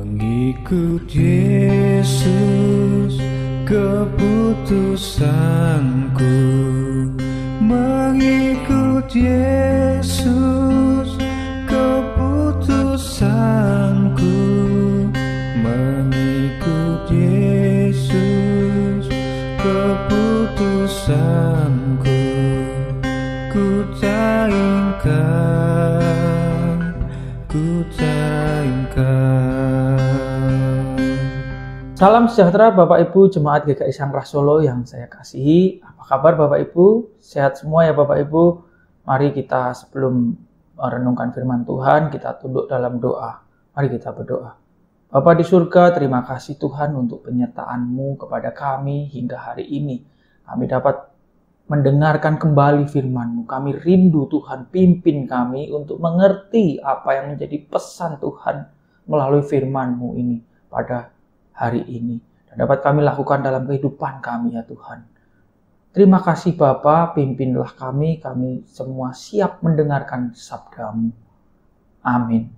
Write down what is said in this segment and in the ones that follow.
Mengikut Yesus keputusanku, mengikut Yesus keputusanku, mengikut Yesus keputusanku, ku tak ingkar, ku tak ingkar. Salam sejahtera Bapak Ibu Jemaat GKI Sangkrah Solo yang saya kasihi. Apa kabar Bapak Ibu? Sehat semua ya Bapak Ibu? Mari kita sebelum merenungkan firman Tuhan, kita tunduk dalam doa. Mari kita berdoa. Bapa di surga, terima kasih Tuhan untuk penyertaan-Mu kepada kami hingga hari ini. Kami dapat mendengarkan kembali firman-Mu. Kami rindu Tuhan, pimpin kami untuk mengerti apa yang menjadi pesan Tuhan melalui firman-Mu ini pada hari ini. Dan dapat kami lakukan dalam kehidupan kami ya Tuhan. Terima kasih Bapa, pimpinlah kami semua siap mendengarkan sabda-Mu. Amin.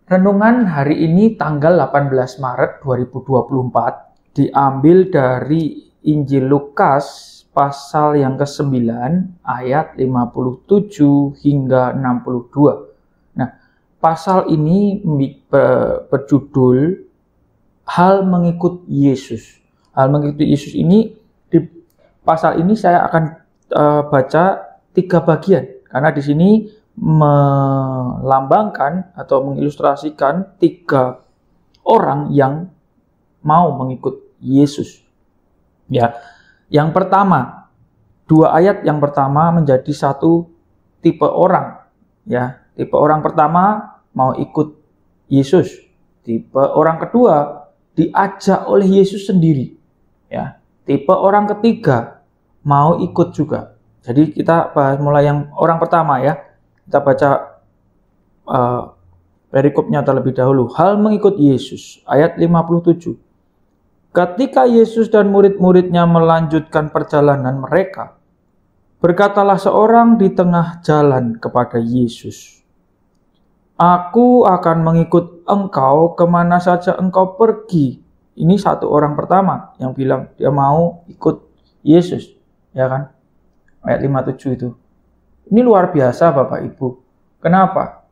Renungan hari ini tanggal 18 Maret 2024 diambil dari Injil Lukas pasal yang ke-9 ayat 57 hingga 62. Nah, pasal ini berjudul Hal mengikut Yesus. Hal mengikut Yesus ini, di pasal ini saya akan baca 3 bagian. Karena di sini melambangkan atau mengilustrasikan 3 orang yang mau mengikut Yesus. Ya, yang pertama, 2 ayat yang pertama menjadi satu tipe orang. Ya, tipe orang pertama mau ikut Yesus. Tipe orang kedua diajak oleh Yesus sendiri. Ya, tipe orang ketiga mau ikut juga. Jadi kita bahas mulai yang orang pertama ya. Kita baca perikopnya terlebih dahulu. Hal mengikut Yesus ayat 57. Ketika Yesus dan murid-muridnya melanjutkan perjalanan mereka, berkatalah seorang di tengah jalan kepada Yesus, "Aku akan mengikut engkau kemana saja engkau pergi." Ini satu orang pertama yang bilang dia mau ikut Yesus, ya kan? Ayat 57 itu. Ini luar biasa Bapak Ibu. Kenapa?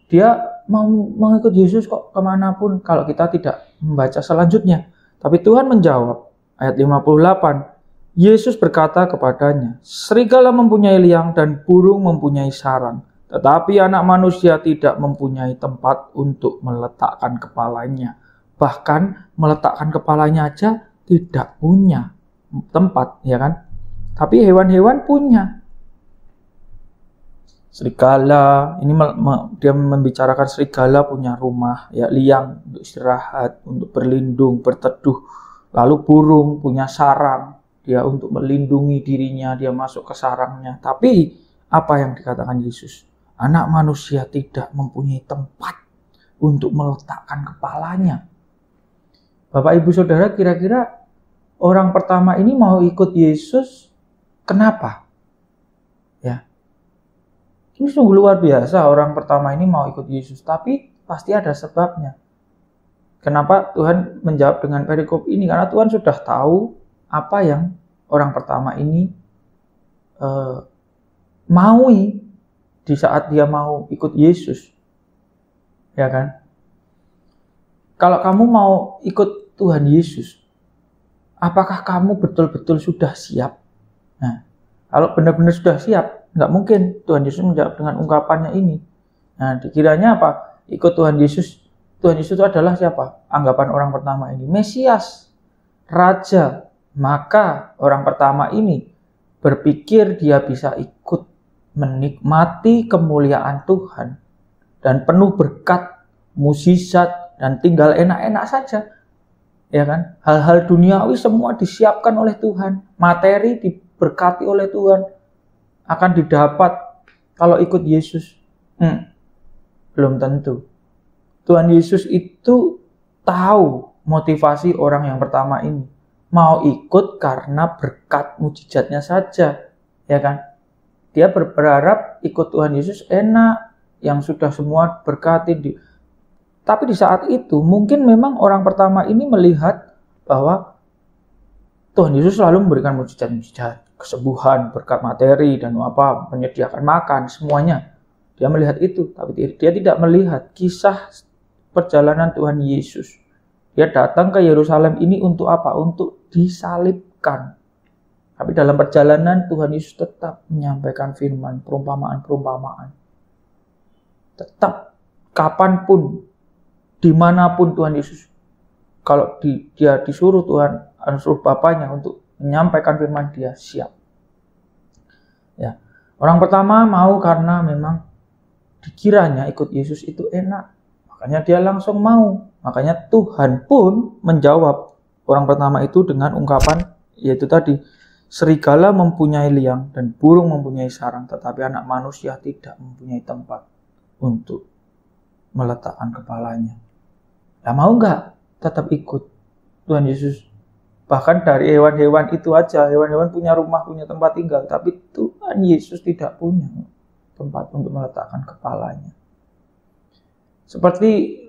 Dia mau mengikut Yesus kok kemanapun kalau kita tidak membaca selanjutnya. Tapi Tuhan menjawab, ayat 58, Yesus berkata kepadanya, "Serigala mempunyai liang dan burung mempunyai sarang, tetapi anak manusia tidak mempunyai tempat untuk meletakkan kepalanya." Bahkan meletakkan kepalanya aja tidak punya tempat, ya kan? Tapi hewan-hewan punya. Serigala, ini dia membicarakan serigala punya rumah, ya, liang untuk istirahat, untuk berlindung, berteduh. Lalu burung punya sarang, dia untuk melindungi dirinya, dia masuk ke sarangnya. Tapi apa yang dikatakan Yesus? Anak manusia tidak mempunyai tempat untuk meletakkan kepalanya. Bapak Ibu Saudara, kira-kira orang pertama ini mau ikut Yesus, kenapa? Ya, ini sungguh luar biasa orang pertama ini mau ikut Yesus, tapi pasti ada sebabnya. Kenapa Tuhan menjawab dengan perikop ini? Karena Tuhan sudah tahu apa yang orang pertama ini maui di saat dia mau ikut Yesus. Ya kan? Kalau kamu mau ikut Tuhan Yesus, apakah kamu betul-betul sudah siap? Nah, kalau benar-benar sudah siap, nggak mungkin Tuhan Yesus menjawab dengan ungkapannya ini. Nah, dikiranya apa? Ikut Tuhan Yesus. Tuhan Yesus itu adalah siapa? Anggapan orang pertama ini, Mesias, Raja. Maka orang pertama ini berpikir dia bisa ikut menikmati kemuliaan Tuhan dan penuh berkat, mukjizat, dan tinggal enak-enak saja. Ya kan? Hal-hal duniawi semua disiapkan oleh Tuhan. Materi diberkati oleh Tuhan. Akan didapat kalau ikut Yesus. Belum tentu. Tuhan Yesus itu tahu motivasi orang yang pertama ini. Mau ikut karena berkat mukjizatnya saja. Ya kan? Dia berharap ikut Tuhan Yesus enak. Yang sudah semua berkati. Tapi di saat itu mungkin memang orang pertama ini melihat bahwa Tuhan Yesus selalu memberikan mujizat-mujizat, kesembuhan, berkat materi, dan menyediakan makan, semuanya. Dia melihat itu, tapi dia tidak melihat kisah perjalanan Tuhan Yesus. Dia datang ke Yerusalem ini untuk apa? Untuk disalibkan. Tapi dalam perjalanan Tuhan Yesus tetap menyampaikan firman, perumpamaan-perumpamaan. Tetap, kapanpun, dimanapun Tuhan Yesus, kalau dia disuruh Tuhan, suruh Bapaknya untuk menyampaikan firman, dia siap. Ya, orang pertama mau karena memang dikiranya ikut Yesus itu enak, makanya dia langsung mau. Makanya Tuhan pun menjawab orang pertama itu dengan ungkapan, yaitu tadi, serigala mempunyai liang dan burung mempunyai sarang, tetapi anak manusia tidak mempunyai tempat untuk meletakkan kepalanya. Nah, mau nggak tetap ikut Tuhan Yesus? Bahkan dari hewan-hewan itu aja, hewan-hewan punya rumah, punya tempat tinggal, tapi Tuhan Yesus tidak punya tempat untuk meletakkan kepalanya. Seperti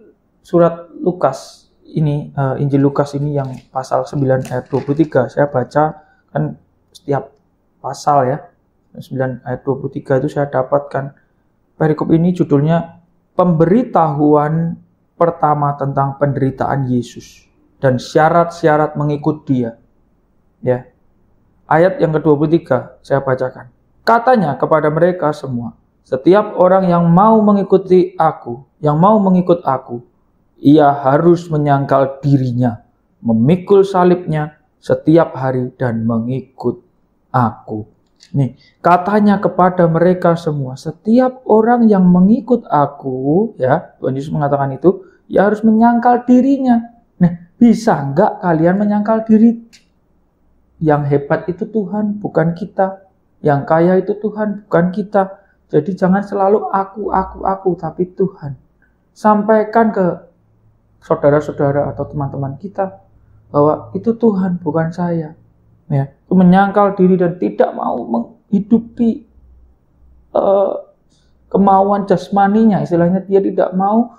surat Lukas ini, Injil Lukas ini yang pasal 9 ayat 23, saya baca kan setiap pasal ya, 9 ayat 23 itu saya dapatkan perikop ini judulnya pemberitahuan pertama tentang penderitaan Yesus dan syarat-syarat mengikut Dia. Ya. Ayat yang ke-23 saya bacakan. Katanya kepada mereka semua, setiap orang yang mau mengikut aku, ia harus menyangkal dirinya, memikul salibnya setiap hari dan mengikut aku. Nih, katanya kepada mereka semua, setiap orang yang mengikut aku, ya, Tuhan Yesus mengatakan itu, ya harus menyangkal dirinya. Nah, bisa enggak kalian menyangkal diri? Yang hebat itu Tuhan, bukan kita. Yang kaya itu Tuhan, bukan kita. Jadi jangan selalu aku, tapi Tuhan. Sampaikan ke saudara-saudara atau teman-teman kita bahwa itu Tuhan, bukan saya. Ya, menyangkal diri dan tidak mau menghidupi kemauan jasmaninya, istilahnya dia tidak mau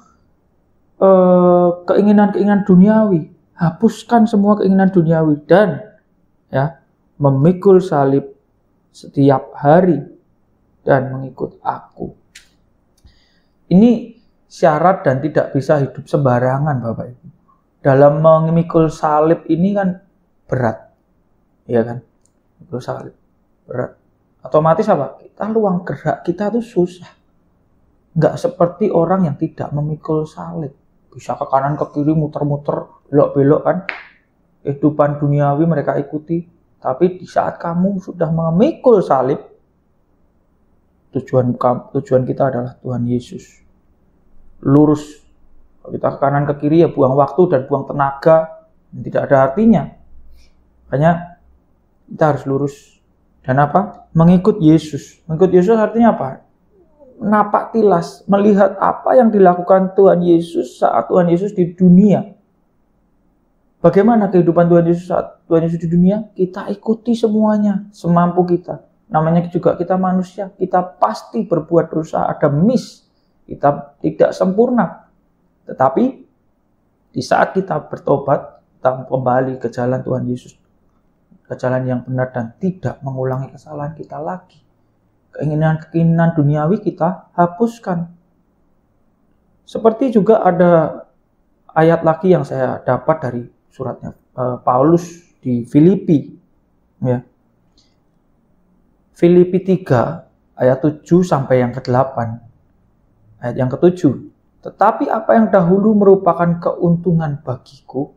keinginan-keinginan duniawi, hapuskan semua keinginan duniawi dan ya memikul salib setiap hari dan mengikut aku. Ini syarat dan tidak bisa hidup sembarangan, Bapak Ibu. Dalam memikul salib ini kan berat. Iya kan? Mikul salib berat. Otomatis apa? Kita luang gerak kita tuh susah. Nggak seperti orang yang tidak memikul salib. Bisa ke kanan ke kiri muter-muter, belok-belok kan. Kehidupan duniawi mereka ikuti. Tapi di saat kamu sudah memikul salib, tujuan kita adalah Tuhan Yesus. Lurus. Kalau kita ke kanan ke kiri ya buang waktu dan buang tenaga. Tidak ada artinya. Makanya kita harus lurus. Dan apa? Mengikut Yesus. Mengikut Yesus artinya apa? Napak tilas, melihat apa yang dilakukan Tuhan Yesus saat Tuhan Yesus di dunia. Bagaimana kehidupan Tuhan Yesus saat Tuhan Yesus di dunia? Kita ikuti semuanya, semampu kita. Namanya juga kita manusia, kita pasti berbuat dosa, ada miss. Kita tidak sempurna. Tetapi di saat kita bertobat, kita kembali ke jalan Tuhan Yesus, ke jalan yang benar dan tidak mengulangi kesalahan kita lagi. Keinginan-keinginan duniawi kita hapuskan. Seperti juga ada ayat lagi yang saya dapat dari suratnya Paulus di Filipi. Ya. Filipi 3 ayat 7 sampai yang ke-8. Ayat yang ke-7. Tetapi apa yang dahulu merupakan keuntungan bagiku,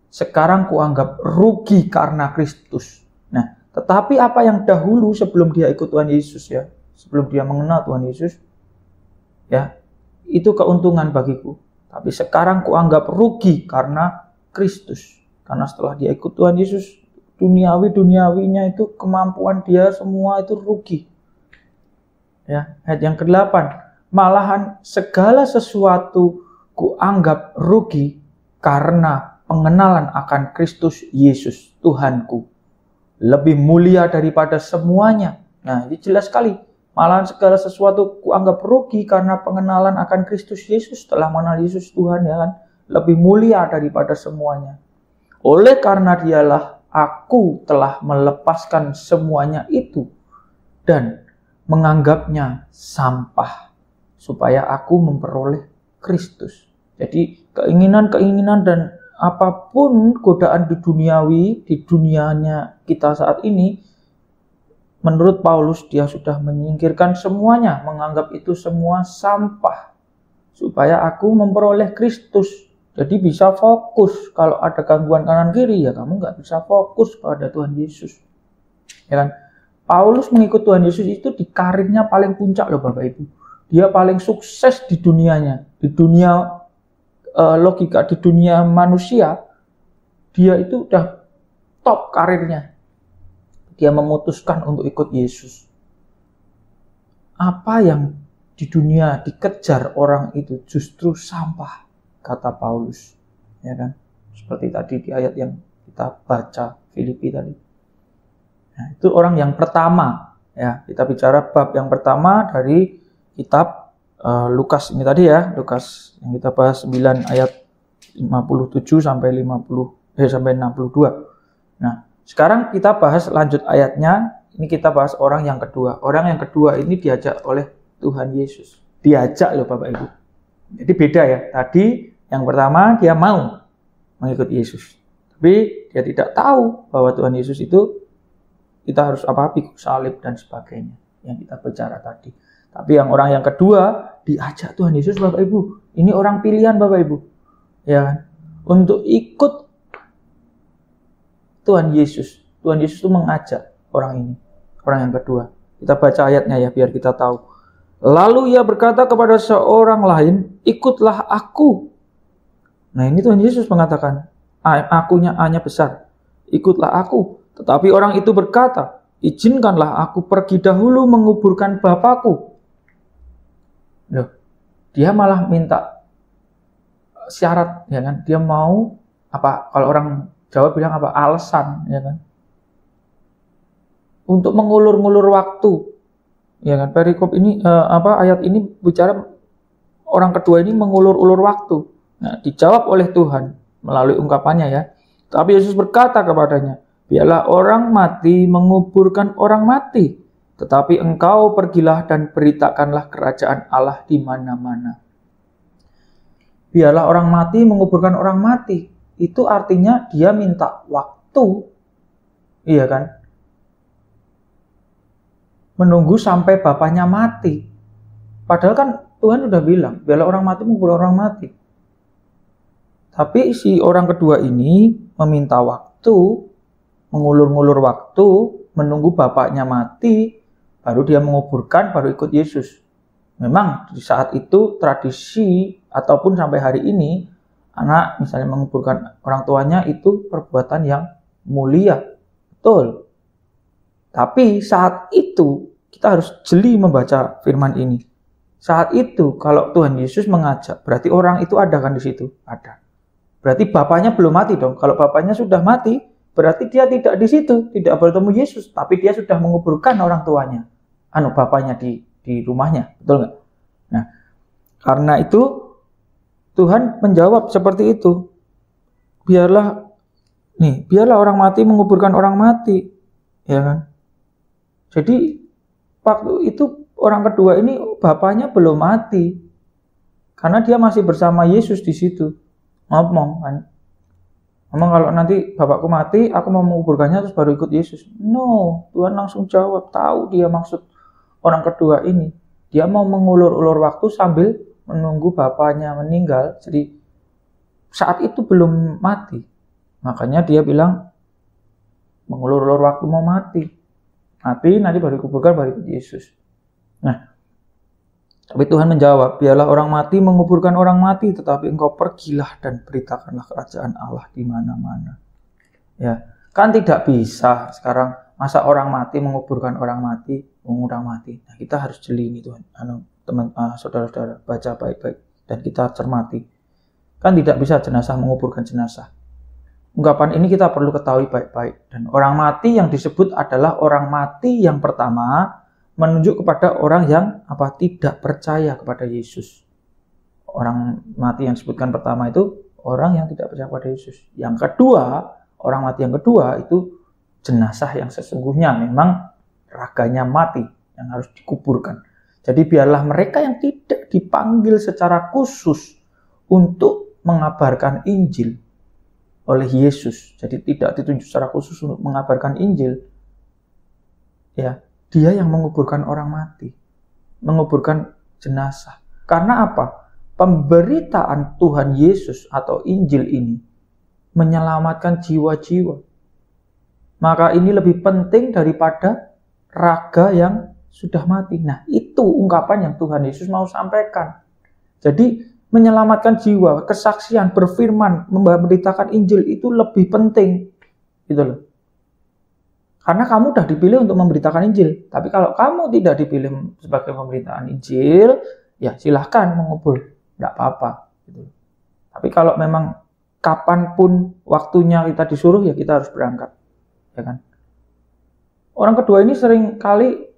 sekarang kuanggap rugi karena Kristus. Nah, tetapi apa yang dahulu sebelum dia ikut Tuhan Yesus ya, sebelum dia mengenal Tuhan Yesus, ya, itu keuntungan bagiku. Tapi sekarang kuanggap rugi karena Kristus. Karena setelah dia ikut Tuhan Yesus, duniawinya itu kemampuan dia semua itu rugi. Ya, ayat yang ke-8. Malahan segala sesuatu kuanggap rugi karena pengenalan akan Kristus Yesus, Tuhanku, lebih mulia daripada semuanya. Nah, ini jelas sekali. Malahan segala sesuatu kuanggap rugi karena pengenalan akan Kristus Yesus. Telah mengenal Yesus Tuhan, ya kan, lebih mulia daripada semuanya. Oleh karena dialah aku telah melepaskan semuanya itu dan menganggapnya sampah supaya aku memperoleh Kristus. Jadi keinginan-keinginan dan apapun godaan di dunianya kita saat ini, menurut Paulus dia sudah menyingkirkan semuanya, menganggap itu semua sampah supaya aku memperoleh Kristus. Jadi bisa fokus. Kalau ada gangguan kanan kiri, ya kamu nggak bisa fokus pada Tuhan Yesus, ya kan? Paulus mengikut Tuhan Yesus itu di karirnya paling puncak loh Bapak Ibu. Dia paling sukses di dunianya, di dunia logika, di dunia manusia. Dia itu udah top karirnya. Dia memutuskan untuk ikut Yesus. Apa yang di dunia dikejar orang itu justru sampah, kata Paulus, ya kan? Seperti tadi di ayat yang kita baca Filipi tadi. Nah, itu orang yang pertama, ya. Kita bicara bab yang pertama dari kitab Lukas ini tadi, ya. Lukas yang kita bahas 9 ayat 57 sampai 62. Nah, sekarang kita bahas lanjut ayatnya. Ini kita bahas orang yang kedua. Orang yang kedua ini diajak oleh Tuhan Yesus. Diajak loh Bapak Ibu. Jadi beda ya. Tadi yang pertama dia mau mengikut Yesus. Tapi dia tidak tahu bahwa Tuhan Yesus itu kita harus pikul salib dan sebagainya yang kita bicara tadi. Tapi yang orang yang kedua diajak Tuhan Yesus Bapak Ibu. Ini orang pilihan Bapak Ibu. Ya kan? Untuk ikut Tuhan Yesus. Tuhan Yesus itu mengajak orang ini. Orang yang kedua. Kita baca ayatnya ya biar kita tahu. Lalu ia berkata kepada seorang lain, ikutlah aku. Nah ini Tuhan Yesus mengatakan, akunya A-nya besar. Ikutlah aku. Tetapi orang itu berkata, izinkanlah aku pergi dahulu menguburkan Bapakku. Loh, dia malah minta syarat, ya kan? Dia mau kalau orang Jawa bilang alasan, ya kan? Untuk mengulur-ngulur waktu, ya kan? Perikop ini ayat ini bicara orang kedua ini mengulur-ulur waktu. Nah, dijawab oleh Tuhan melalui ungkapannya, ya. Tapi Yesus berkata kepadanya, biarlah orang mati menguburkan orang mati. Tetapi engkau pergilah dan beritakanlah kerajaan Allah di mana-mana. Biarlah orang mati menguburkan orang mati. Itu artinya dia minta waktu. Iya kan? Menunggu sampai bapaknya mati. Padahal kan Tuhan sudah bilang, biarlah orang mati mengubur orang mati. Tapi si orang kedua ini meminta waktu, mengulur-ngulur waktu, menunggu bapaknya mati, baru dia menguburkan, baru ikut Yesus. Memang di saat itu tradisi ataupun sampai hari ini, anak misalnya menguburkan orang tuanya itu perbuatan yang mulia. Betul. Tapi saat itu kita harus jeli membaca firman ini. Saat itu kalau Tuhan Yesus mengajak, berarti orang itu ada kan di situ? Ada. Berarti bapaknya belum mati dong. Kalau bapaknya sudah mati, berarti dia tidak di situ, tidak bertemu Yesus, tapi dia sudah menguburkan orang tuanya. Bapaknya di rumahnya, betul nggak? Nah, karena itu Tuhan menjawab seperti itu. Biarlah orang mati menguburkan orang mati, ya kan? Jadi waktu itu orang kedua ini bapaknya belum mati, karena dia masih bersama Yesus di situ. Ngomong kalau nanti bapakku mati, aku mau menguburkannya terus baru ikut Yesus. No, Tuhan langsung jawab, tahu dia maksud orang kedua ini. Dia mau mengulur-ulur waktu sambil menunggu bapaknya meninggal. Jadi saat itu belum mati. Makanya dia bilang mengulur-ulur waktu mau mati. Mati nanti baru dikuburkan, baru ikut Yesus. Nah, tapi Tuhan menjawab, biarlah orang mati menguburkan orang mati, tetapi engkau pergilah dan beritakanlah kerajaan Allah di mana-mana. Ya, kan tidak bisa sekarang masa orang mati menguburkan orang mati, mengurang mati. Nah, kita harus jeli ini Tuhan. Saudara-saudara, baca baik-baik dan kita cermati. Kan tidak bisa jenazah menguburkan jenazah. Ungkapan ini kita perlu ketahui baik-baik. Dan orang mati yang disebut adalah orang mati yang pertama, menunjuk kepada orang yang tidak percaya kepada Yesus. Orang mati yang disebutkan pertama itu orang yang tidak percaya kepada Yesus. Yang kedua, orang mati yang kedua itu jenazah yang sesungguhnya memang raganya mati yang harus dikuburkan. Jadi biarlah mereka yang tidak dipanggil secara khusus untuk mengabarkan Injil oleh Yesus, jadi tidak ditunjuk secara khusus untuk mengabarkan Injil, ya, dia yang menguburkan orang mati, menguburkan jenazah. Karena apa? Pemberitaan Tuhan Yesus atau Injil ini menyelamatkan jiwa-jiwa. Maka ini lebih penting daripada raga yang sudah mati. Nah, itu ungkapan yang Tuhan Yesus mau sampaikan. Jadi, menyelamatkan jiwa, kesaksian, berfirman, memberitakan Injil itu lebih penting. Gitu loh. Karena kamu udah dipilih untuk memberitakan Injil. Tapi kalau kamu tidak dipilih sebagai pemberitaan Injil, ya silahkan mengubur. Tidak apa-apa. Gitu. Tapi kalau memang kapanpun waktunya kita disuruh, ya kita harus berangkat. Ya kan? Orang kedua ini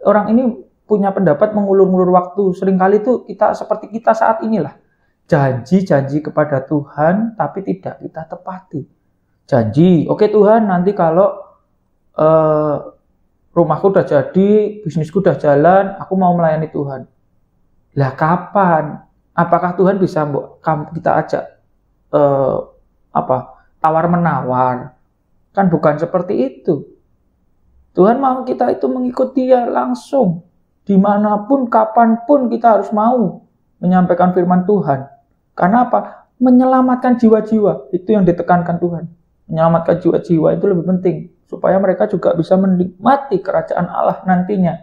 orang ini punya pendapat mengulur-ulur waktu. Seringkali itu kita seperti kita saat inilah. Janji-janji kepada Tuhan, tapi tidak kita tepati. Janji, oke Tuhan, nanti kalau rumahku udah jadi, bisnisku udah jalan, aku mau melayani Tuhan. Lah kapan? Apakah Tuhan bisa kita ajak tawar-menawar? Kan bukan seperti itu. Tuhan mau kita itu mengikuti Dia langsung. Dimanapun, kapanpun kita harus mau menyampaikan firman Tuhan. Karena apa? Menyelamatkan jiwa-jiwa. Itu yang ditekankan Tuhan. Menyelamatkan jiwa-jiwa itu lebih penting. Supaya mereka juga bisa menikmati kerajaan Allah nantinya.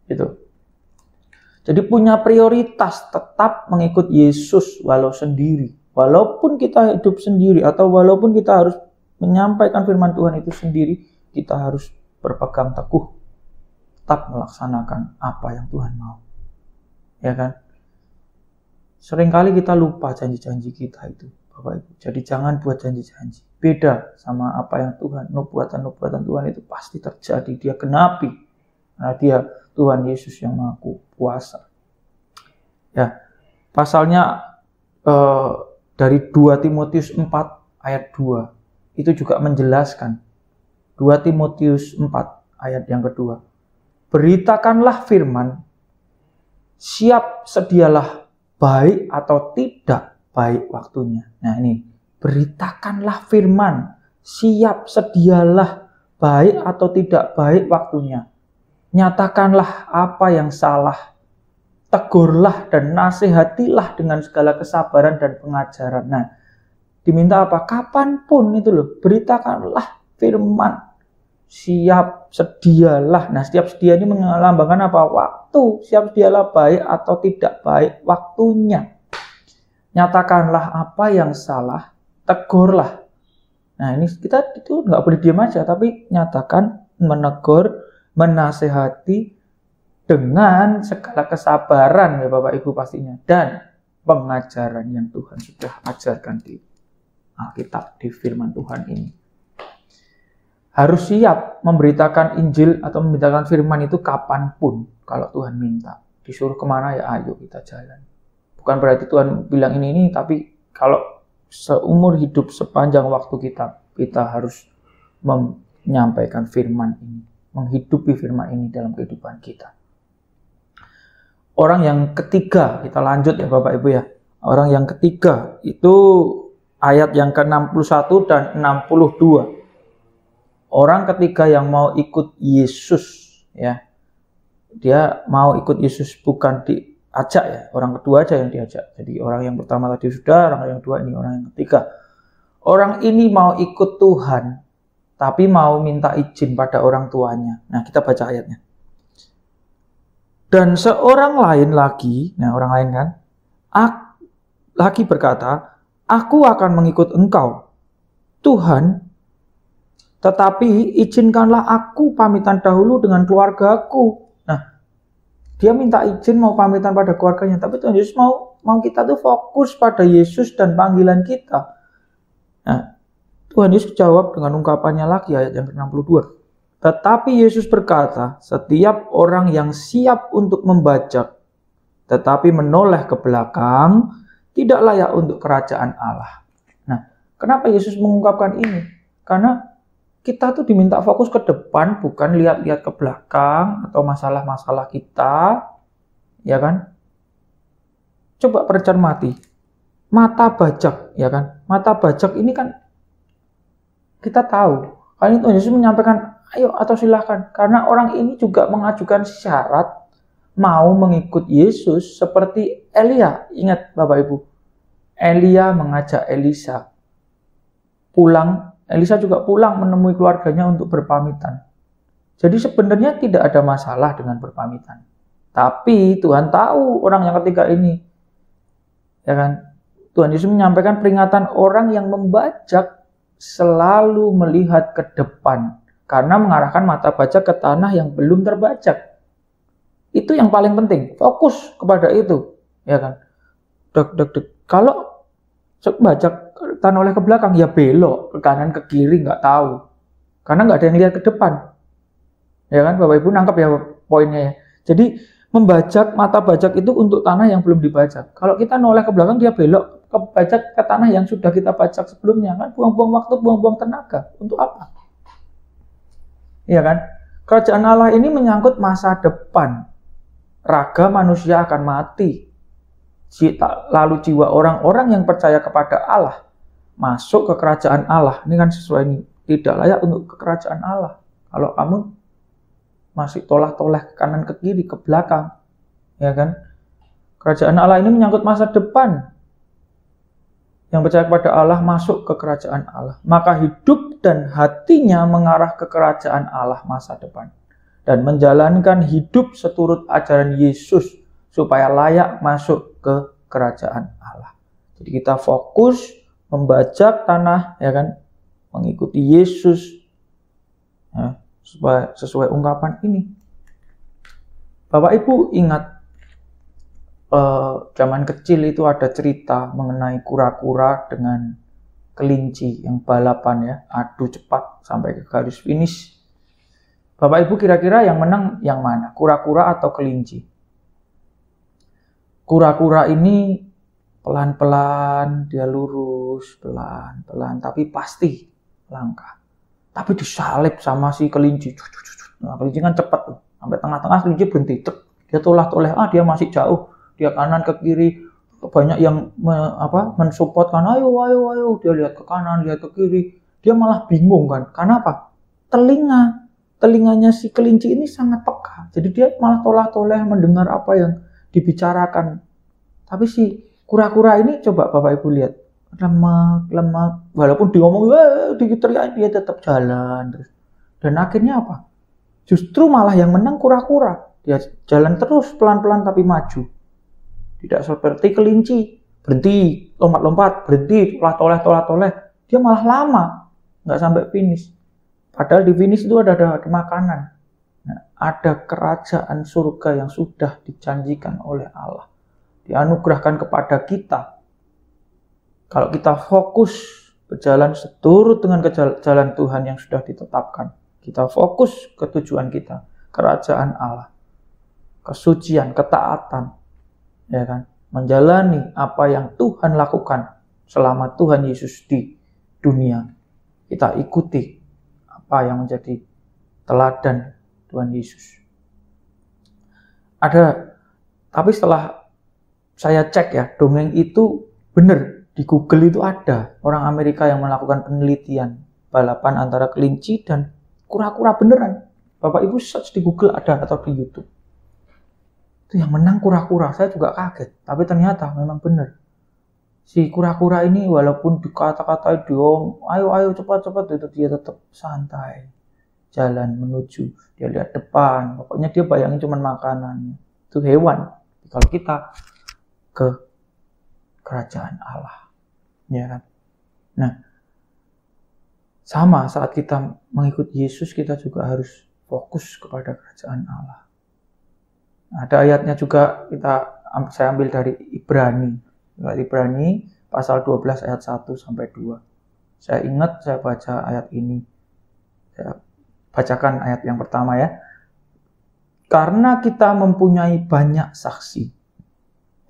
Gitu. Jadi punya prioritas tetap mengikut Yesus walau sendiri. Walaupun kita hidup sendiri atau walaupun kita harus menyampaikan firman Tuhan itu sendiri, kita harus berpegang teguh. Tetap melaksanakan apa yang Tuhan mau. Ya kan? Seringkali kita lupa janji-janji kita itu, Bapak Ibu. Jadi jangan buat janji-janji. Beda sama apa yang Tuhan, nubuatan-nubuatan Tuhan itu pasti terjadi. Dia genapi. Karena Dia Tuhan Yesus yang Maha Kuasa. Ya, pasalnya dari 2 Timotius 4 ayat 2 itu juga menjelaskan. 2 Timotius 4 ayat yang kedua. Beritakanlah firman, siap sedialah baik atau tidak baik waktunya. Nah ini, beritakanlah firman, siap sedialah baik atau tidak baik waktunya. Nyatakanlah apa yang salah, tegurlah dan nasihatilah dengan segala kesabaran dan pengajaran. Nah, diminta apa? Kapanpun itu loh, beritakanlah firman. Siap sedialah. Nah, siap sedia ini melambangkan apa? Waktu. Siap sedialah baik atau tidak baik waktunya. Nyatakanlah apa yang salah, tegurlah. Nah, ini kita itu nggak boleh diam aja, tapi nyatakan, menegur, menasehati dengan segala kesabaran ya Bapak Ibu pastinya, dan pengajaran yang Tuhan sudah ajarkan di Alkitab, di firman Tuhan ini. Harus siap memberitakan Injil atau memberitakan firman itu kapanpun kalau Tuhan minta. Disuruh kemana ya ayo kita jalan. Bukan berarti Tuhan bilang ini, tapi kalau seumur hidup sepanjang waktu kita harus menyampaikan firman ini, menghidupi firman ini dalam kehidupan kita. Orang yang ketiga, kita lanjut ya Bapak Ibu ya. Orang yang ketiga itu ayat yang ke-61 dan 62. Orang ketiga yang mau ikut Yesus ya. Dia mau ikut Yesus, bukan diajak ya. Orang kedua aja yang diajak. Jadi orang yang pertama tadi sudah, orang yang kedua ini orang yang ketiga. Orang ini mau ikut Tuhan, tapi mau minta izin pada orang tuanya. Nah, kita baca ayatnya. Dan seorang lain lagi, nah orang lain kan, lagi berkata, aku akan mengikut engkau, Tuhan, tetapi izinkanlah aku pamitan dahulu dengan keluargaku. Nah, dia minta izin mau pamitan pada keluarganya, tapi Tuhan Yesus mau kita tuh fokus pada Yesus dan panggilan kita. Nah, Tuhan Yesus jawab dengan ungkapannya lagi ayat yang ke-62. Tetapi Yesus berkata, setiap orang yang siap untuk membajak, tetapi menoleh ke belakang, tidak layak untuk kerajaan Allah. Nah, kenapa Yesus mengungkapkan ini? Karena kita tuh diminta fokus ke depan, bukan lihat-lihat ke belakang atau masalah-masalah kita, ya kan? Coba percermati, mata bajak, ya kan? Mata bajak ini kan kita tahu, kan itu Yesus menyampaikan, ayo atau silahkan, karena orang ini juga mengajukan syarat mau mengikut Yesus seperti Elia. Ingat Bapak Ibu, Elia mengajak Elisa pulang, Elisa juga pulang menemui keluarganya untuk berpamitan. Jadi sebenarnya tidak ada masalah dengan berpamitan. Tapi Tuhan tahu orang yang ketiga ini, ya kan? Tuhan Yesus menyampaikan peringatan orang yang membajak selalu melihat ke depan, karena mengarahkan mata bajak ke tanah yang belum terbajak. Itu yang paling penting, fokus kepada itu, ya kan? Kalau bajak tanah oleh ke belakang, ya belok ke kanan ke kiri, nggak tahu, karena nggak ada yang lihat ke depan, ya kan? Bapak Ibu nangkep ya poinnya ya. Jadi membajak, mata bajak itu untuk tanah yang belum dibajak. Kalau kita noleh ke belakang, dia belok ke bajak ke tanah yang sudah kita bajak sebelumnya, kan? Buang-buang waktu, buang-buang tenaga. Untuk apa? Iya kan? Kerajaan Allah ini menyangkut masa depan. Raga manusia akan mati. Lalu jiwa orang-orang yang percaya kepada Allah masuk ke kerajaan Allah. Ini kan sesuai ini. Tidak layak untuk ke kerajaan Allah. Kalau kamu masih toleh-toleh ke kanan ke kiri, ke belakang, ya kan? Kerajaan Allah ini menyangkut masa depan. Yang percaya kepada Allah masuk ke kerajaan Allah. Maka hidup dan hatinya mengarah ke kerajaan Allah masa depan. Dan menjalankan hidup seturut ajaran Yesus supaya layak masuk ke kerajaan Allah. Jadi kita fokus membajak tanah, ya kan? Mengikuti Yesus. Ya, sesuai ungkapan ini. Bapak Ibu ingat zaman kecil itu ada cerita mengenai kura-kura dengan kelinci yang balapan ya, adu cepat sampai ke garis finish. Bapak Ibu kira-kira yang menang yang mana? Kura-kura atau kelinci? Kura-kura ini pelan-pelan, dia lurus, pelan-pelan, tapi pasti langkah. Tapi disalip sama si kelinci. Nah, kelinci kan cepat tuh. Sampai tengah-tengah kelinci berhenti. Dia toleh-toleh, dia masih jauh. Dia kanan ke kiri, banyak yang mensupport kan, ayo. Dia lihat ke kanan, lihat ke kiri. Dia malah bingung kan. Karena apa? Telinganya si kelinci ini sangat peka. Jadi dia malah toleh-toleh mendengar apa yang dibicarakan. Tapi si kura-kura ini coba Bapak Ibu lihat. Lemak. Walaupun diomong, diteriakin, dia tetap jalan terus. Dan akhirnya apa? Justru malah yang menang kura-kura. Dia jalan terus pelan-pelan tapi maju. Tidak seperti kelinci, berhenti, lompat-lompat, berhenti, toleh. Dia malah lama, nggak sampai finish. Padahal di finish itu ada makanan. Nah, ada kerajaan surga yang sudah dijanjikan oleh Allah. Dianugerahkan kepada kita. Kalau kita fokus berjalan seturut dengan jalan Tuhan yang sudah ditetapkan. Kita fokus ke tujuan kita, kerajaan Allah. Kesucian, ketaatan. Ya kan, menjalani apa yang Tuhan lakukan selama Tuhan Yesus di dunia. Kita ikuti apa yang menjadi teladan Tuhan Yesus. Tapi setelah saya cek ya, dongeng itu benar, di Google itu ada orang Amerika yang melakukan penelitian balapan antara kelinci dan kura-kura beneran. Bapak Ibu search di Google ada atau di YouTube. Itu yang menang kura-kura. Saya juga kaget. Tapi ternyata memang benar. Si kura-kura ini walaupun dikata-katai ayo cepat-cepat, itu dia tetap santai. Jalan menuju. Dia lihat depan. Pokoknya dia bayangin cuma makanannya. Itu hewan. Kalau kita ke kerajaan Allah. Ya kan? Nah, sama saat kita mengikuti Yesus, kita juga harus fokus kepada kerajaan Allah. Ada ayatnya juga saya ambil dari Ibrani. Ibrani pasal 12 ayat 1 sampai 2. Saya ingat saya baca ayat ini. Saya bacakan ayat yang pertama ya. Karena kita mempunyai banyak saksi,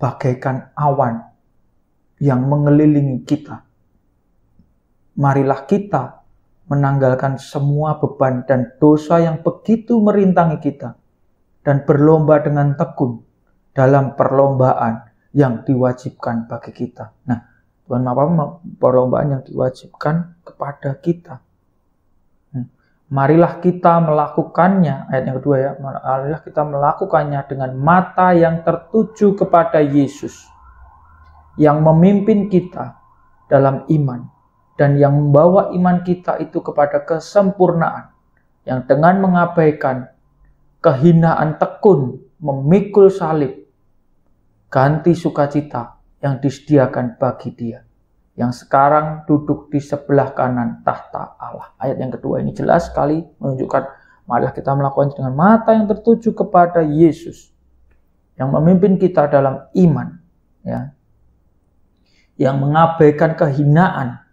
bagaikan awan yang mengelilingi kita. Marilah kita menanggalkan semua beban dan dosa yang begitu merintangi kita, dan berlomba dengan tekun dalam perlombaan yang diwajibkan bagi kita. Nah, Tuhan apa perlombaan yang diwajibkan kepada kita. Marilah kita melakukannya, ayat yang kedua ya, marilah kita melakukannya dengan mata yang tertuju kepada Yesus, yang memimpin kita dalam iman, dan yang membawa iman kita itu kepada kesempurnaan, yang dengan mengabaikan kehinaan tekun, memikul salib, ganti sukacita yang disediakan bagi Dia, yang sekarang duduk di sebelah kanan tahta Allah. Ayat yang kedua ini jelas sekali menunjukkan marilah kita melakukan dengan mata yang tertuju kepada Yesus, yang memimpin kita dalam iman, ya, yang mengabaikan kehinaan,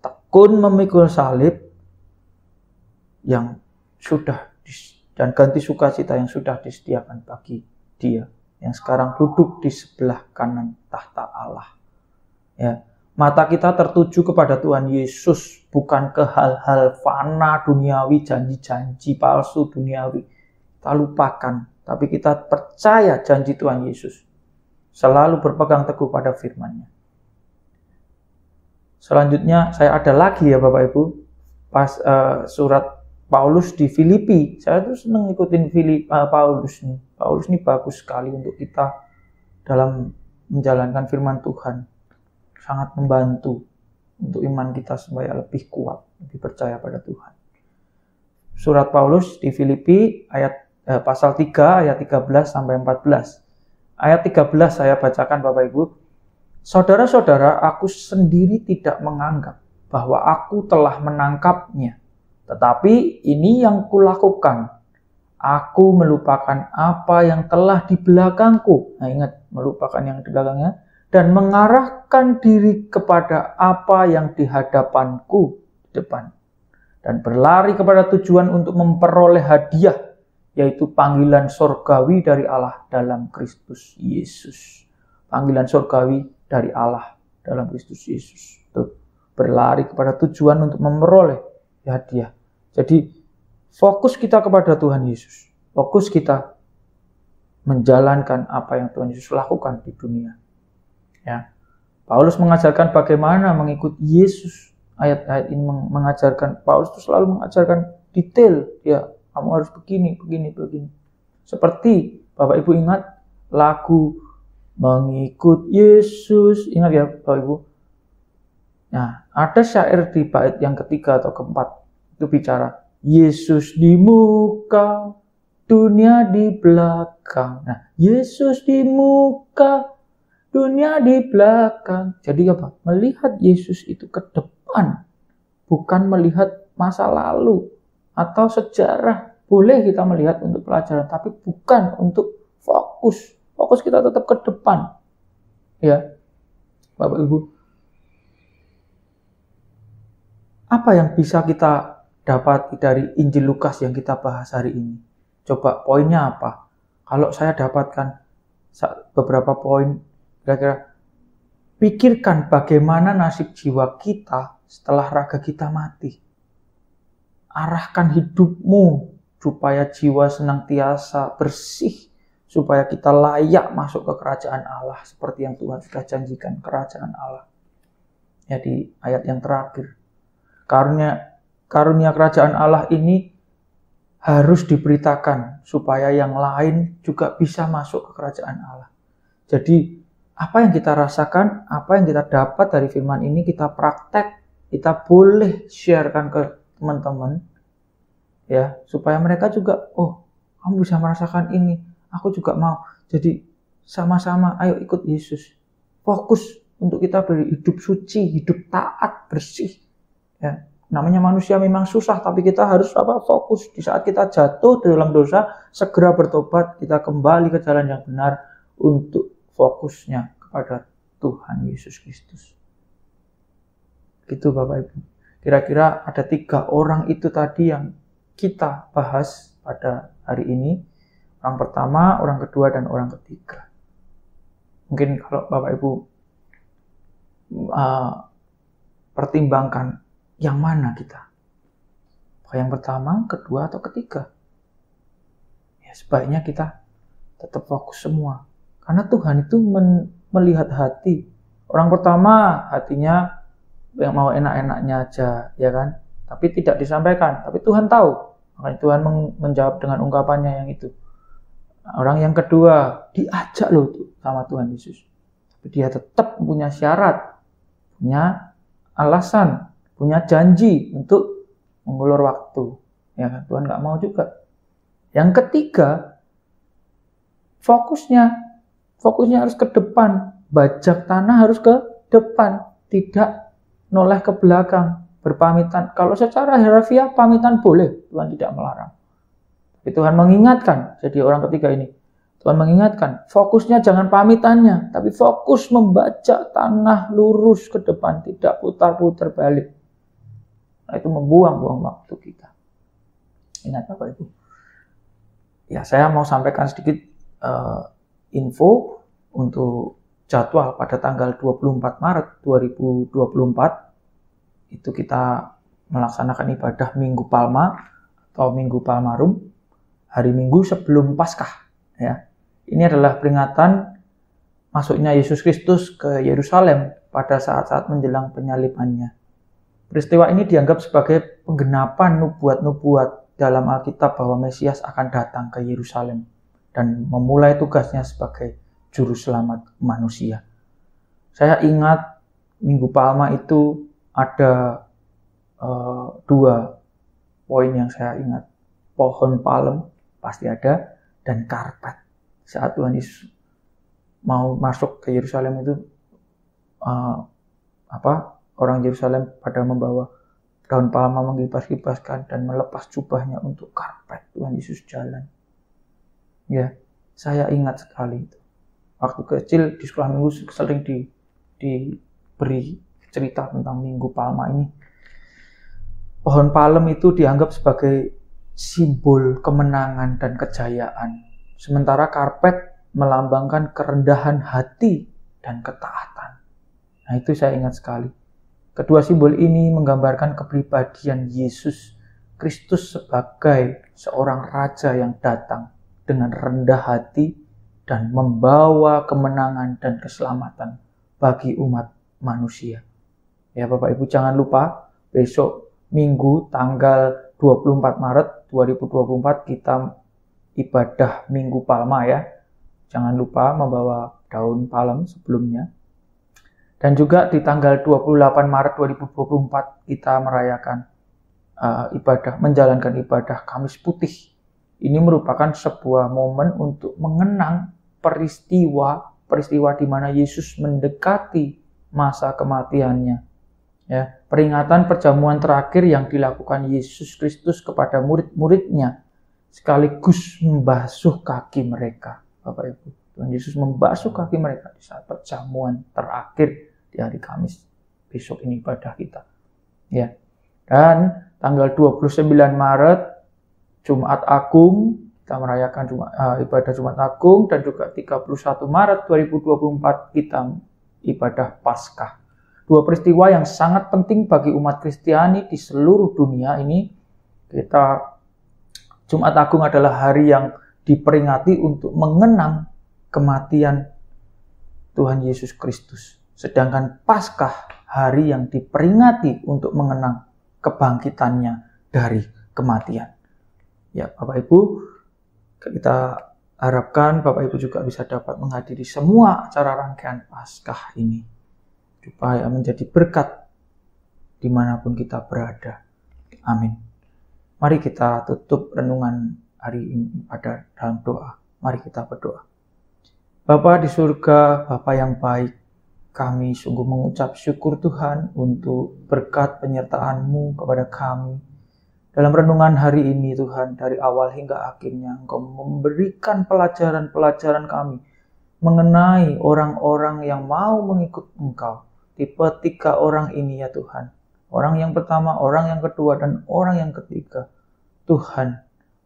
tekun memikul salib, yang sudah dan ganti sukacita yang sudah disediakan bagi Dia, yang sekarang duduk di sebelah kanan tahta Allah. Ya, mata kita tertuju kepada Tuhan Yesus, bukan ke hal-hal fana duniawi, janji-janji palsu duniawi. Kita lupakan, tapi kita percaya janji Tuhan Yesus. Selalu berpegang teguh pada firman-Nya. Selanjutnya saya ada lagi ya Bapak Ibu, pas surat Paulus di Filipi. Saya tuh senang ikutin Paulus nih. Paulus ini bagus sekali untuk kita dalam menjalankan firman Tuhan. Sangat membantu untuk iman kita supaya lebih kuat, lebih percaya pada Tuhan. Surat Paulus di Filipi pasal 3 ayat 13 sampai 14. Ayat 13 saya bacakan Bapak Ibu. Saudara-saudara, aku sendiri tidak menganggap bahwa aku telah menangkapnya. Tetapi ini yang kulakukan. Aku melupakan apa yang telah di belakangku. Nah, ingat, melupakan yang di belakangnya. Dan mengarahkan diri kepada apa yang di hadapanku di depan. Dan berlari kepada tujuan untuk memperoleh hadiah, yaitu panggilan surgawi dari Allah dalam Kristus Yesus. Panggilan surgawi dari Allah dalam Kristus Yesus. Tuh, berlari kepada tujuan untuk memperoleh hadiah. Jadi fokus kita kepada Tuhan Yesus. Fokus kita menjalankan apa yang Tuhan Yesus lakukan di dunia. Ya, Paulus mengajarkan bagaimana mengikut Yesus. Ayat-ayat ini mengajarkan, Paulus itu selalu mengajarkan detail. Ya, kamu harus begini. Seperti Bapak Ibu ingat lagu Mengikut Yesus. Ingat ya Bapak Ibu. Nah, ada syair di bait yang ketiga atau keempat. Itu bicara, Yesus di muka, dunia di belakang. Nah, Yesus di muka, dunia di belakang. Jadi apa? Melihat Yesus itu ke depan. Bukan melihat masa lalu atau sejarah. Boleh kita melihat untuk pelajaran, tapi bukan untuk fokus. Fokus kita tetap ke depan. Ya, Bapak Ibu. Apa yang bisa kita dapat dari Injil Lukas yang kita bahas hari ini? Coba poinnya apa? Kalau saya dapatkan beberapa poin, kira-kira pikirkan bagaimana nasib jiwa kita setelah raga kita mati. Arahkan hidupmu supaya jiwa senantiasa bersih, supaya kita layak masuk ke kerajaan Allah seperti yang Tuhan sudah janjikan, kerajaan Allah. Ya, di ayat yang terakhir. Karunia kerajaan Allah ini harus diberitakan supaya yang lain juga bisa masuk ke kerajaan Allah. Jadi apa yang kita rasakan, apa yang kita dapat dari firman ini kita praktek, kita boleh sharekan ke teman-teman, ya, supaya mereka juga, oh, kamu bisa merasakan ini, aku juga mau. Jadi sama-sama ayo ikut Yesus. Fokus untuk kita berhidup suci, hidup taat, bersih. Ya, namanya manusia memang susah, tapi kita harus fokus. Di saat kita jatuh dalam dosa, segera bertobat, kita kembali ke jalan yang benar untuk fokusnya kepada Tuhan Yesus Kristus. Gitu Bapak Ibu. Kira-kira ada 3 orang itu tadi yang kita bahas pada hari ini. Orang pertama, orang kedua, dan orang ketiga. Mungkin kalau Bapak Ibu pertimbangkan yang mana kita? Yang pertama, kedua, atau ketiga? Ya, sebaiknya kita tetap fokus semua. Karena Tuhan itu melihat hati. Orang pertama hatinya yang mau enak-enaknya aja, ya kan? Tapi tidak disampaikan. Tapi Tuhan tahu. Makanya Tuhan menjawab dengan ungkapannya yang itu. Orang yang kedua diajak loh sama Tuhan Yesus. Tapi dia tetap punya syarat, punya alasan, punya janji untuk mengulur waktu. Ya kan? Tuhan nggak mau juga. Yang ketiga, fokusnya harus ke depan. Bajak tanah harus ke depan, tidak noleh ke belakang, berpamitan. Kalau secara harafiah pamitan boleh, Tuhan tidak melarang. Tapi Tuhan mengingatkan, jadi orang ketiga ini, Tuhan mengingatkan, fokusnya jangan pamitannya, tapi fokus membajak tanah lurus ke depan, tidak putar-putar balik. Nah, itu membuang-buang waktu kita. Ingat Bapak Ibu. Ya, saya mau sampaikan sedikit info untuk jadwal pada tanggal 24 Maret 2024. Itu kita melaksanakan ibadah Minggu Palma atau Minggu Palmarum, hari Minggu sebelum Paskah. Ya, ini adalah peringatan masuknya Yesus Kristus ke Yerusalem pada saat-saat menjelang penyalibannya. Peristiwa ini dianggap sebagai penggenapan nubuat-nubuat dalam Alkitab bahwa Mesias akan datang ke Yerusalem dan memulai tugasnya sebagai juru selamat manusia. Saya ingat Minggu Palma itu ada 2 poin yang saya ingat. Pohon palem pasti ada, dan karpet. Saat Tuhan Yesus mau masuk ke Yerusalem itu, orang Yerusalem pada membawa daun palma, mengibas-ibaskan dan melepas jubahnya untuk karpet Tuhan Yesus jalan. Ya, saya ingat sekali itu. Waktu kecil di sekolah minggu sering diberi cerita tentang Minggu Palma ini. Pohon palem itu dianggap sebagai simbol kemenangan dan kejayaan. Sementara karpet melambangkan kerendahan hati dan ketaatan. Nah, itu saya ingat sekali. Kedua simbol ini menggambarkan kepribadian Yesus Kristus sebagai seorang raja yang datang dengan rendah hati dan membawa kemenangan dan keselamatan bagi umat manusia. Ya Bapak Ibu, jangan lupa besok Minggu tanggal 24 Maret 2024 kita ibadah Minggu Palma ya. Jangan lupa membawa daun palem sebelumnya. Dan juga di tanggal 28 Maret 2024 kita merayakan menjalankan ibadah Kamis Putih. Ini merupakan sebuah momen untuk mengenang peristiwa di mana Yesus mendekati masa kematiannya. Ya, peringatan perjamuan terakhir yang dilakukan Yesus Kristus kepada murid-muridnya sekaligus membasuh kaki mereka. Bapak Ibu, Tuhan Yesus membasuh kaki mereka di saat perjamuan terakhir di hari Kamis. Besok ini ibadah kita. Ya. Dan tanggal 29 Maret Jumat Agung, kita merayakan ibadah Jumat Agung, dan juga 31 Maret 2024 kita ibadah Paskah. 2 peristiwa yang sangat penting bagi umat Kristiani di seluruh dunia ini. Jumat Agung adalah hari yang diperingati untuk mengenang kematian Tuhan Yesus Kristus. Sedangkan Paskah hari yang diperingati untuk mengenang kebangkitannya dari kematian. Ya, Bapak Ibu, kita harapkan Bapak Ibu juga bisa dapat menghadiri semua acara rangkaian Paskah ini, supaya menjadi berkat dimanapun kita berada. Amin. Mari kita tutup renungan hari ini pada dalam doa. Mari kita berdoa. Bapa di surga, Bapa yang baik, kami sungguh mengucap syukur Tuhan untuk berkat penyertaan-Mu kepada kami. Dalam renungan hari ini Tuhan, dari awal hingga akhirnya Engkau memberikan pelajaran-pelajaran kami mengenai orang-orang yang mau mengikut Engkau. Tipe 3 orang ini ya Tuhan. Orang yang pertama, orang yang kedua, dan orang yang ketiga. Tuhan,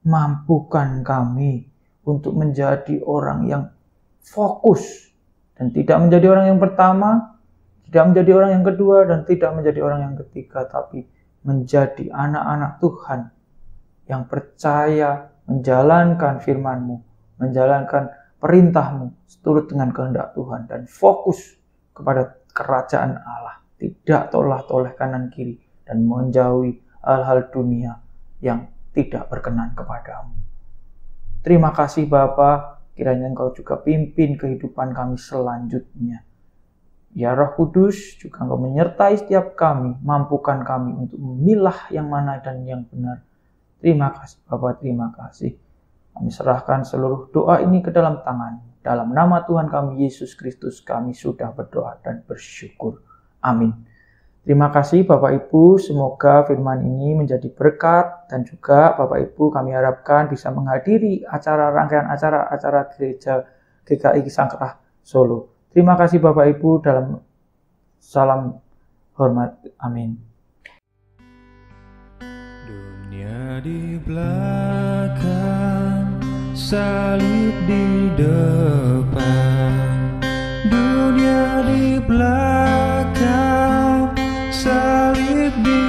mampukan kami untuk menjadi orang yang fokus dan tidak menjadi orang yang pertama, tidak menjadi orang yang kedua, dan tidak menjadi orang yang ketiga, tapi menjadi anak-anak Tuhan yang percaya menjalankan firman-Mu, menjalankan perintah-Mu seturut dengan kehendak Tuhan, dan fokus kepada kerajaan Allah, tidak toleh-toleh kanan kiri, dan menjauhi hal-hal dunia yang tidak berkenan kepadamu. Terima kasih Bapa, kiranya Engkau juga pimpin kehidupan kami selanjutnya. Ya Roh Kudus, juga Engkau menyertai setiap kami, mampukan kami untuk memilah yang mana dan yang benar. Terima kasih Bapa, terima kasih. Kami serahkan seluruh doa ini ke dalam tangan. Dalam nama Tuhan kami Yesus Kristus kami sudah berdoa dan bersyukur. Amin. Terima kasih Bapak Ibu, semoga firman ini menjadi berkat, dan juga Bapak Ibu kami harapkan bisa menghadiri rangkaian acara gereja GKI Sangkerah Solo. Terima kasih Bapak Ibu, dalam salam hormat. Amin. Dunia di belakang, salib di depan. Dunia di belakang, salib di